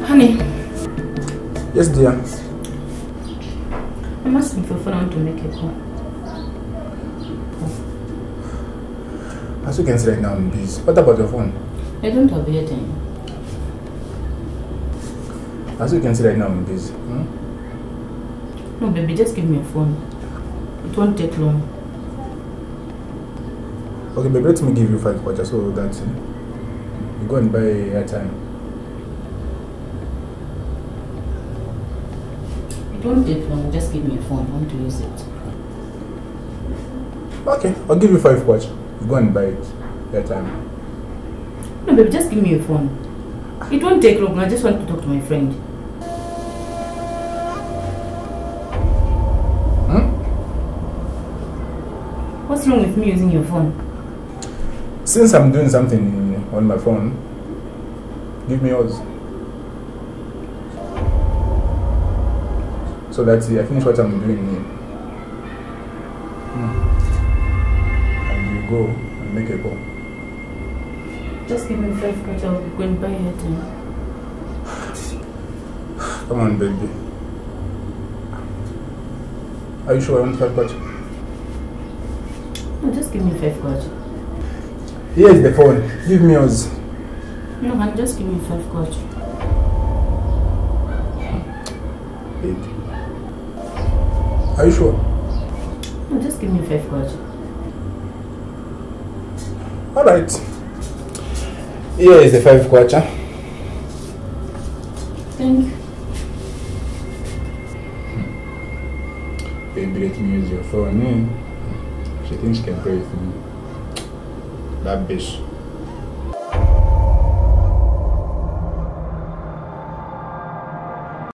Honey. Yes, dear. I'm asking for phone to make a call. As you can see right now, I'm busy. What about your phone? I don't have airtime. As you can see right now, I'm busy. No, baby, just give me a phone. It won't take long. Okay, baby, let me give you 5 quarters so that you go and buy airtime. It won't take long. Just give me a phone. I want to use it. Okay, I'll give you 5 quarters. You go and buy it. Airtime. No, baby, just give me a phone. It won't take long. I just want to talk to my friend. What's wrong with me using your phone? Since I'm doing something on my phone, give me yours. So that I finish what I'm doing here. And you go and make a call. Just give me 5 quarters. I'll go and buy airtime. Come on, baby. Are you sure I want 5 quarters? No, just give me 5 quarters. Here's the phone. Give me yours. No, man, just give me 5 quarters. Baby. Are you sure? No, just give me 5 quarters. Alright. Here is the 5 quarter. Thank you. Baby, let me use your phone. She thinks she can play with me. That bitch.